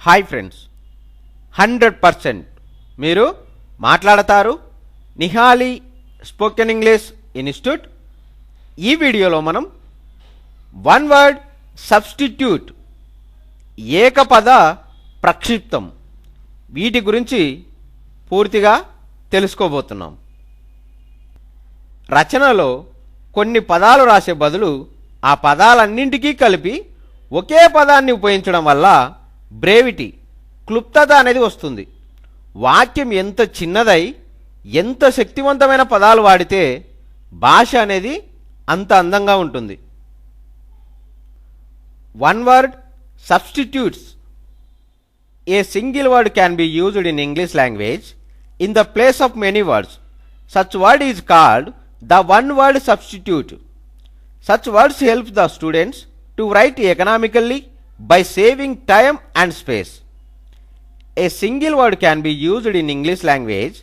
Hi friends, 100% మీరు మాట్లాడతారు. Nihali spoken English institute. ఈ వీడియోలో మనం వన్ వర్డ్ సబ్స్టిట్యూట్, ఏకపద ప్రక్షిప్తం, వీటి గురించి పూర్తిగా తెలుసుకోబోతున్నాం. రచనలో కొన్ని పదాలు రాసే బదులు ఆ పదాలన్నింటికీ కలిపి ఒకే పదాన్ని ఉపయోగించడం వల్ల బ్రేవిటీ, క్లుప్తత అనేది వస్తుంది. వాక్యం ఎంత చిన్నదై ఎంత శక్తివంతమైన పదాలు వాడితే భాష అనేది అంత అందంగా ఉంటుంది. One word substitutes. A single word can be used in English language in the place of many words. Such word is called the one word substitute. Such words help the students to write economically by saving time and space. A single word can be used in English language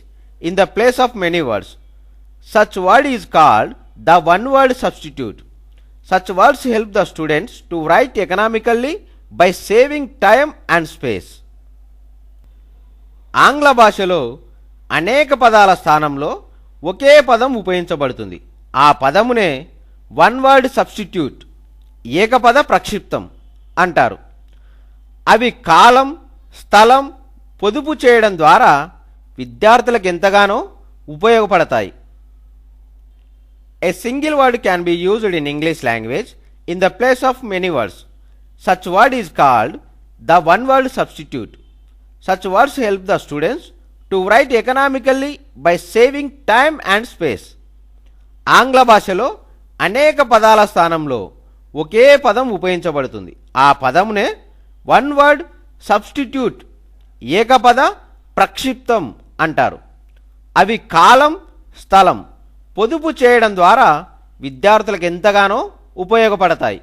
in the place of many words. Such word is called the one word substitute. Such words help the students to write economically by saving time and space. ఆంగ్ల భాషలో అనేక పదాల స్థానంలో ఒకే పదం ఉపయోగించబడుతుంది. ఆ పదమునే one word substitute, Ekapada ప్రక్షిప్తం అంటారు. అవి కాలం, స్థలం పొదుపు చేయడం ద్వారా విద్యార్థులకు ఎంతగానో ఉపయోగపడతాయి. A single word can be used in English language in the place of many words. Such word is called the one word substitute. Such words help the students to right economically by saving time and space. ఆంగ్ల భాషలో అనేక పదాల స్థానంలో ఒకే పదం ఉపయోగించబడుతుంది. ఆ పదమునే one word substitute, Ekapada ప్రక్షిప్తం అంటారు. అవి కాలం, స్థలం పొదుపు చేయడం ద్వారా విద్యార్థులకు ఎంతగానో ఉపయోగపడతాయి.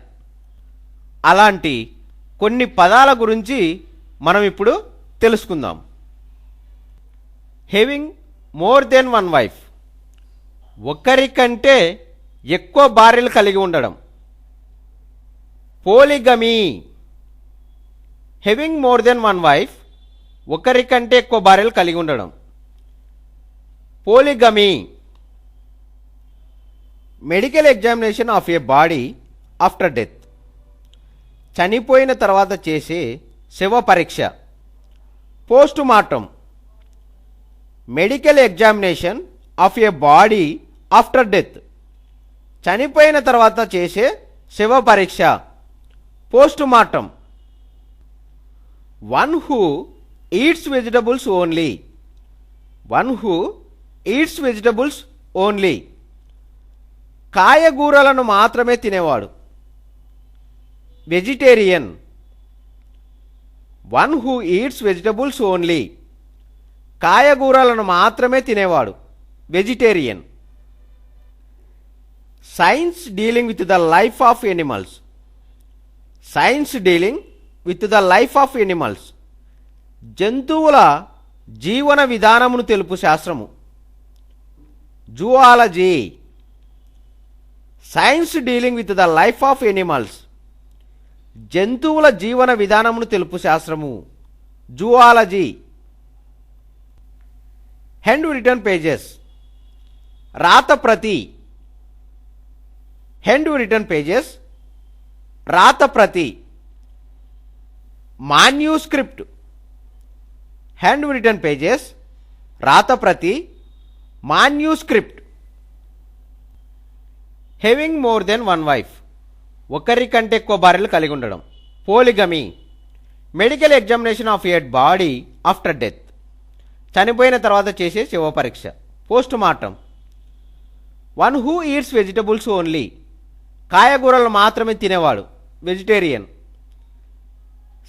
అలాంటి కొన్ని పదాల గురించి మనం ఇప్పుడు తెలుసుకుందాం. Having more than one wife. ఒక్కరికంటే ఎక్కువ భార్యలు కలిగి ఉండడం. Polygamy. Having more than one wife, ఒకరికంటే ఎక్కువ భార్యలు కలిగి ఉండడం. Polygamy. Medical examination of a body after death. చనిపోయిన తర్వాత చేసే శవ పరీక్ష. Post mortem. Medical examination of a body after death. చనిపోయిన తర్వాత చేసే శవ పరీక్ష, post mortem. One who eats vegetables only. One who eats vegetables only. కాయగూరలను మాత్రమే తినేవాడు, vegetarian. One who eats vegetables only. కాయగూరలను మాత్రమే తినేవాడు, vegetarian. Science dealing with the life of animals. Science dealing with the life of animals. జంతువుల జీవన విధానమును తెలుపు శాస్త్రము, zoology. Science dealing with the life of animals. జంతువుల జీవన విధానమును తెలుపు శాస్త్రము, జువాలజీ. Hand written pages. రాతప్రతి. హ్యాండ్ రిటర్న్ పేజెస్, రాతప్రతి. మాన్యూస్క్రిప్ట్. హ్యాండ్ రిటర్న్ పేజెస్, రాతప్రతి, manuscript. Having more than one wife, ఒకరికంటే ఎక్కువ భార్యలు కలిగి ఉండడం. Polygamy. Medical examination of a body after death. చనిపోయిన తర్వాత చేసే శవ పరీక్ష, post mortem. One who eats vegetables only. కాయగూరలు మాత్రమే తినేవాడు, vegetarian.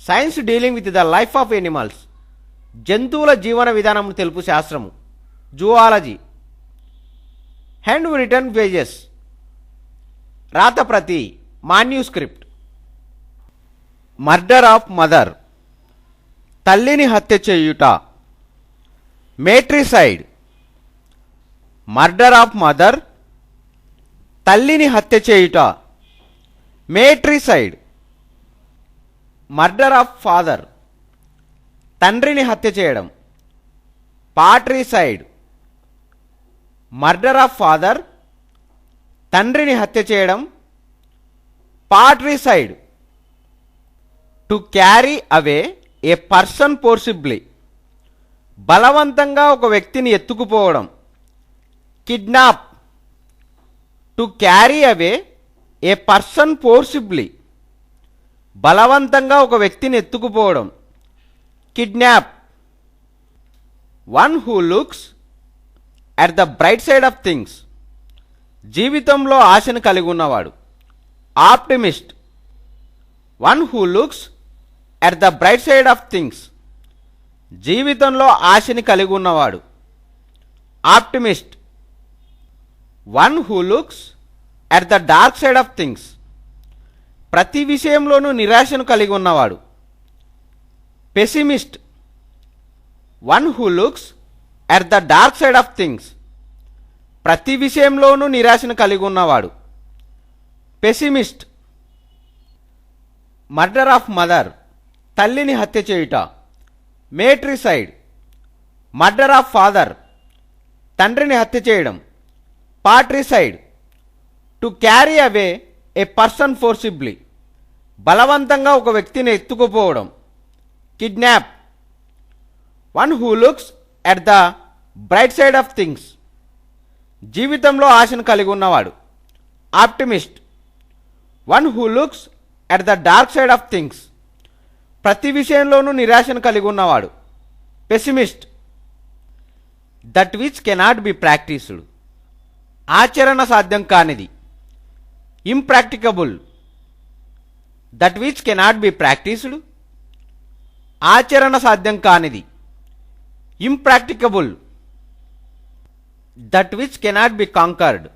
Science dealing with the life of animals. జంతువుల జీవన విధానం తెలుపు శాస్త్రము, జువాలజీ. హ్యాండ్ రిటర్న్ పేజెస్, రాతప్రతి, మాన్యూస్క్రిప్ట్. Murder of mother. తల్లిని హత్య చేయుట, మేట్రిసైడ్. మర్డర్ ఆఫ్ మదర్, తల్లిని హత్య చేయుట, మేట్రిసైడ్. మర్డర్ ఆఫ్ ఫాదర్, తండ్రిని హత్య చేయడం, పాట్రిసైడ్. మర్డర్ ఆఫ్ ఫాదర్, తండ్రిని హత్య చేయడం, patricide. To carry away a person forcibly, బలవంతంగా ఒక వ్యక్తిని ఎత్తుకుపోవడం, kidnap. To carry away a person forcibly, బలవంతంగా ఒక వ్యక్తిని ఎత్తుకుపోవడం, kidnap. One who looks at the bright side of things, జీవితంలో ఆశను కలిగి ఉన్నవాడు, optimist. One who looks at the bright side of things, జీవితంలో ఆశని కలిగి ఉన్నవాడు, optimist. One who looks at the dark side of things, ప్రతి విషయంలోనూ నిరాశను కలిగి ఉన్నవాడు, pessimist. One who looks at the dark side of things, ప్రతి విషయంలోనూ నిరాశను కలిగి ఉన్నవాడు, పెసిమిస్ట్. మర్డర్ ఆఫ్ మదర్, తల్లిని హత్య చేయుట, మేట్రిసైడ్. మర్డర్ ఆఫ్ ఫాదర్, తండ్రిని హత్య చేయడం, patricide. To carry away a person forcibly, బలవంతంగా ఒక వ్యక్తిని ఎత్తుకుపోవడం, kidnap. One who looks at the bright side of things, జీవితంలో ఆశను కలిగి ఉన్నవాడు, optimist. One who looks at the dark side of things, ప్రతి విషయంలోనూ నిరాశను కలిగి ఉన్నవాడు, pessimist. That which cannot be practised, ఆచరణ సాధ్యం కానిది, impracticable. That which cannot be practised, ఆచరణ సాధ్యం కానిది, impracticable. That which cannot be conquered,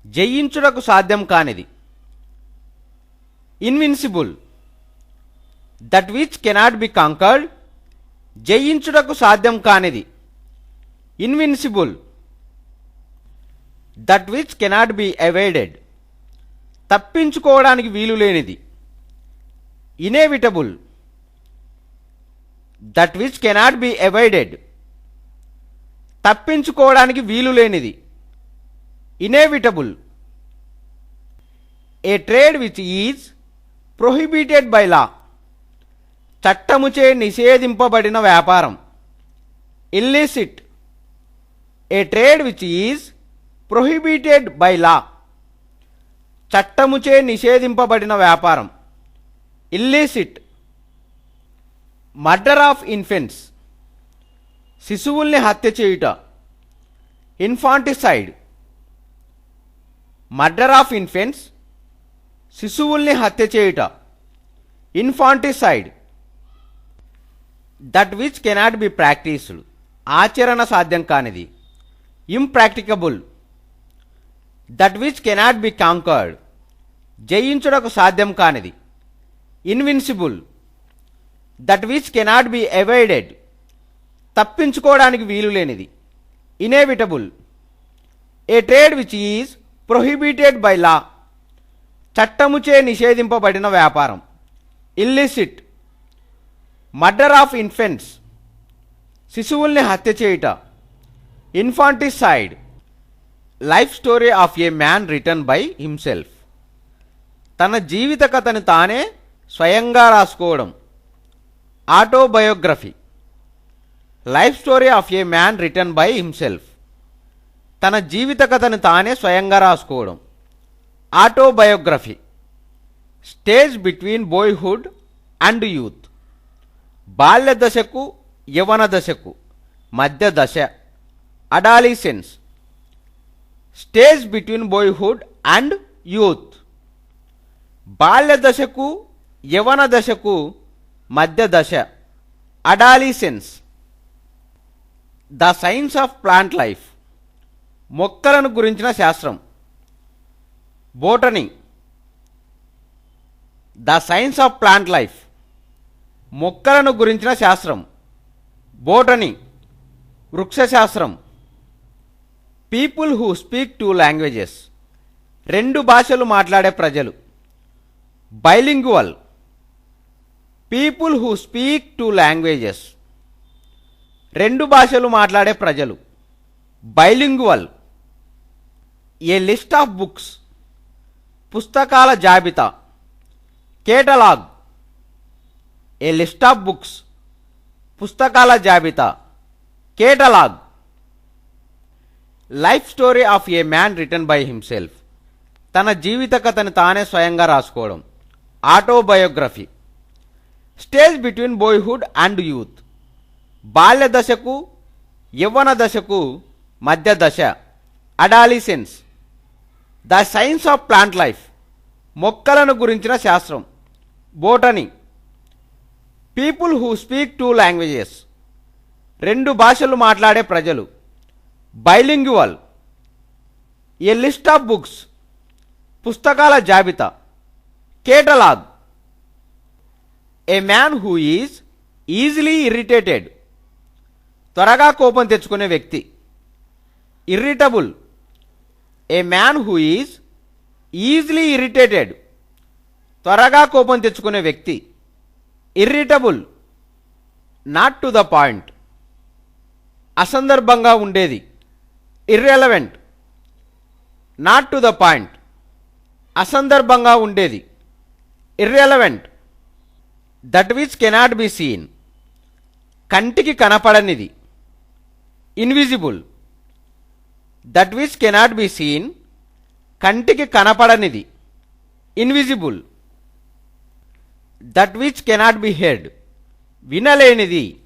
జయించుటకు సాధ్యం కానిది, invincible. That which cannot be conquered, జయించుటకు సాధ్యం కానిది, invincible. That which cannot be avoided, తప్పించుకోవడానికి వీలు లేనిది, inevitable. That which cannot be avoided, తప్పించుకోవడానికి వీలు లేనిది, inevitable. A trade which is prohibited by law, చట్టముచే నిషేధింపబడిన వ్యాపారం, illicit. A trade which is prohibited by law, చట్టముచే నిషేధింపబడిన వ్యాపారం, ఇల్లిసిట్. మర్డర్ ఆఫ్ ఇన్ఫెంట్స్, శిశువుల్ని హత్య చేయుట, ఇన్ఫాంటిసైడ్. మర్డర్ ఆఫ్ ఇన్ఫెంట్స్, శిశువుల్ని హత్య చేయుట, infanticide. That which cannot be practised, ఆచరణ సాధ్యం కానిది, impracticable. That which cannot be conquered, జయించుటకు సాధ్యం కానిది, invincible. That which cannot be avoided, తప్పించుకోవడానికి వీలు లేనిది, inevitable. A trade which is prohibited by law, చట్టముచే నిషేధింపబడిన వ్యాపారం, ఇల్లిసిట్. మర్డర్ ఆఫ్ ఇన్ఫెంట్స్, శిశువుల్ని హత్య చేయుట, infanticide. Life story of a man written by himself, తన జీవిత కథను తానే స్వయంగా రాసుకోవడం, autobiography. Life story of a man written by himself, తన జీవిత కథను తానే స్వయంగా రాసుకోవడం, autobiography. Stage between boyhood and youth, బాల్య దశకు యవన దశకు మధ్య దశ, adolescence. Stage between boyhood and youth, బాల్య దశకు యవన దశకు మధ్య దశ, adolescence. The science of plant life, మొక్కలను గురించిన శాస్త్రం, botany. The science of plant life, మొక్కలను గురించిన శాస్త్రం, బోటనీ, వృక్షశాస్త్రం. People who speak two languages, రెండు భాషలు మాట్లాడే ప్రజలు, bilingual. People who speak two languages, రెండు భాషలు మాట్లాడే ప్రజలు. Bilingual. A list of books, పుస్తకాల జాబితా. Catalogue. A list of books, పుస్తకాల జాబితా. Catalogue. Life story of a man written by himself. తన జీవిత కథని తానే స్వయంగా రాసుకోవడం. Autobiography. Stage between boyhood and youth. బాల్య దశకు యవ్వన దశకు మధ్య దశ. Adolescence. The science of plant life. మొక్కలను గురించిన శాస్త్రం. Botany. People who speak two languages. రెండు భాషలు మాట్లాడే ప్రజలు. Bilingual. A list of books, పుస్తకాల జాబితా. Catalogue. A man who is easily irritated. త్వరగా కోపం తెచ్చుకునే వ్యక్తి. ఇర్రిటబుల్. A man who is easily irritated. త్వరగా కోపం తెచ్చుకునే వ్యక్తి. Irritable. Not to the point. అసందర్భంగా ఉండేది. Irrelevant. Not to the point. అసందర్భంగా ఉండేది. Irrelevant. That which cannot be seen. కంటికి కనపడనిది. Invisible. That which cannot be seen. కంటికి కనపడనిది. Invisible. That which cannot be heard. వినలేనిది.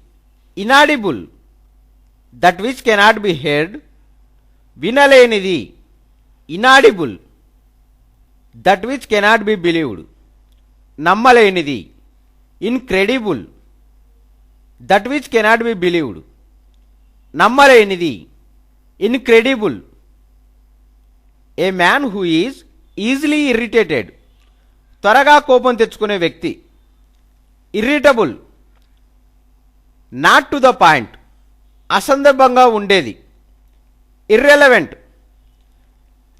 Inaudible. That which cannot be heard. వినలేనిది. Inaudible. That which cannot be believed. నమ్మలేనిది. Incredible. That which cannot be believed. నమ్మలేనిది. Incredible. A man who is easily irritated. త్వరగా కోపం తెచ్చుకునే వ్యక్తి. Irritable. Not to the point. అసందర్భంగా ఉండేది. Irrelevant.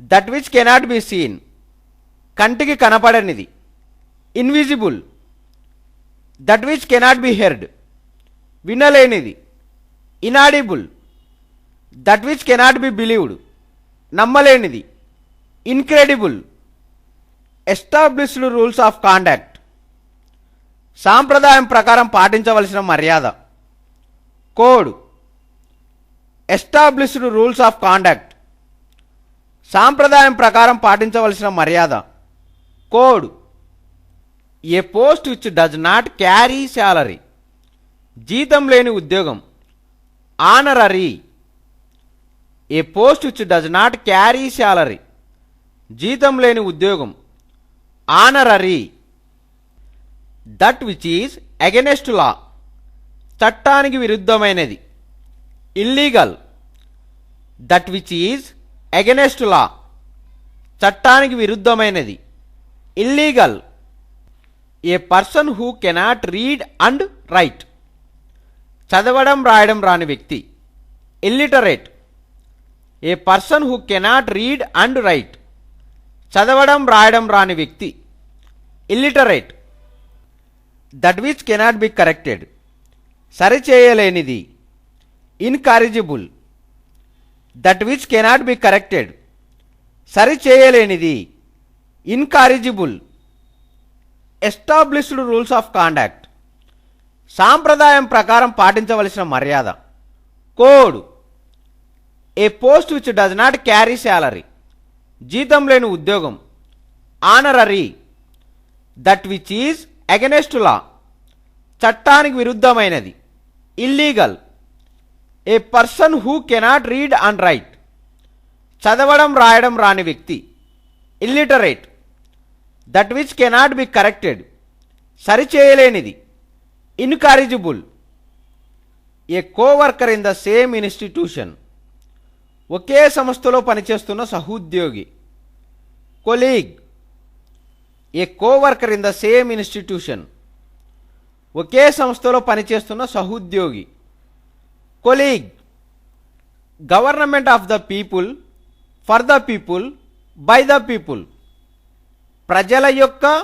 That which cannot be seen. కంటికి కనపడనిది. Invisible. That which cannot be heard. వినలేనిది. Inaudible. That which cannot be believed. నమ్మలేనిది. Incredible. Established rules of conduct. సాంప్రదాయం ప్రకారం పాటించవలసిన మర్యాద. Code. Established rules of conduct. సాంప్రదాయం ప్రకారం పాటించవలసిన మర్యాద. Code. A post which does not carry salary. జీతం లేని ఉద్యోగం. Honorary. A post which does not carry salary. జీతం లేని ఉద్యోగం. Honorary. That which is against law. చట్టానికి విరుద్ధమైనది. Illegal. That which is against law. చట్టానికి విరుద్ధమైనది. Illegal. A person who cannot read and write. చదవడం రాయడం రాని వ్యక్తి. Illiterate. A person who cannot read and write. చదవడం రాయడం రాని వ్యక్తి. Illiterate. That which cannot be corrected. సరిచేయలేనిది. Incorrigible. That which cannot be corrected. సరిచేయలేనిది. Incorrigible. Established rules of conduct. సాంప్రదాయం ప్రకారం పాటించవలసిన మర్యాద. Code. A post which does not carry salary. జీతం లేని ఉద్యోగం. Honorary. That which is against law. చట్టానికి విరుద్ధమైనది. Illegal. A person who cannot read and write. చదవడం రాయడం రాని వ్యక్తి. Illiterate. That which cannot be corrected. సరిచేయలేనిది. Incorrigible. A coworker in the same institution. ఒకే సంస్థలో పనిచేస్తున్న సహోద్యోగి. Colleague. A coworker in the same institution. ఒకే సంస్థలో పనిచేస్తున్న సహోద్యోగి. Colleague. Government of the people, for the people, by the people. ప్రజల యొక్క,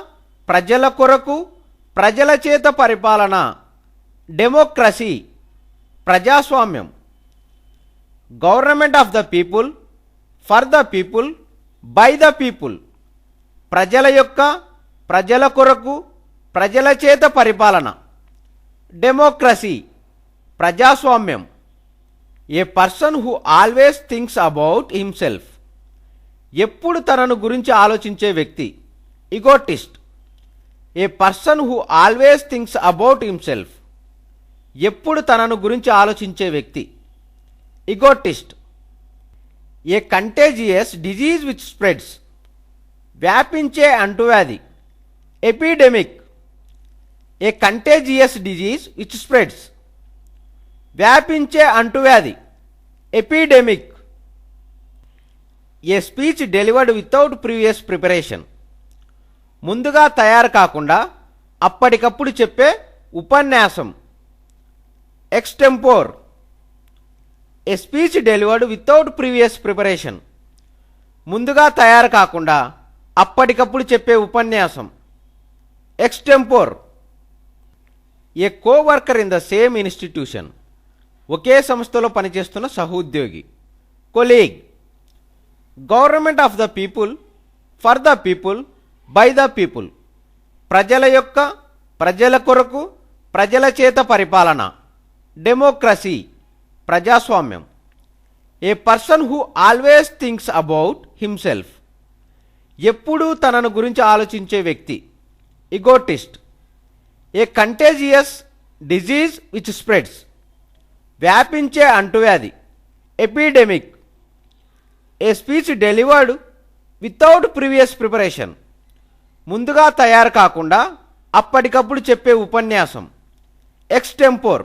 ప్రజల కొరకు, ప్రజల చేత పరిపాలన. డెమోక్రసీ. ప్రజాస్వామ్యం. Government of the people, for the people, by the people. ప్రజల యొక్క, ప్రజల కొరకు, ప్రజల చేత పరిపాలన. డెమోక్రసీ, ప్రజాస్వామ్యం. A person who always thinks about himself, ఎప్పుడు తనను గురించి ఆలోచించే వ్యక్తి. Egotist. A person who always thinks about himself, ఎప్పుడు తనను గురించి ఆలోచించే వ్యక్తి. Egotist. A contagious disease which spreads, వ్యాపించే అంటువ్యాధి. Epidemic. A contagious disease which spreads, వ్యాపించే అంటువ్యాధి. Epidemic. A speech delivered without previous preparation, ముందుగా తయారు కాకుండా అప్పటికప్పుడు చెప్పే ఉపన్యాసం. Extempore. A speech delivered without previous preparation, ముందుగా తయారు కాకుండా అప్పటికప్పుడు చెప్పే ఉపన్యాసం. Extempore. A coworker in the same institution, ఒకే సంస్థలో పనిచేస్తున్న సహోద్యోగి. Colleague. Government of the people, for the people, by the people. ప్రజల యొక్క, ప్రజల కొరకు, ప్రజల చేత పరిపాలన. డెమోక్రసీ, ప్రజాస్వామ్యం. A person who always thinks about himself, ఎప్పుడూ తనను గురించి ఆలోచించే వ్యక్తి. Egotist. A contagious disease which spreads, వ్యాపించే అంటువ్యాధి. Epidemic. A speech delivered without previous preparation, ముందుగా తయారు కాకుండా అప్పటికప్పుడు చెప్పే ఉపన్యాసం. ఎక్స్టెంపోర్.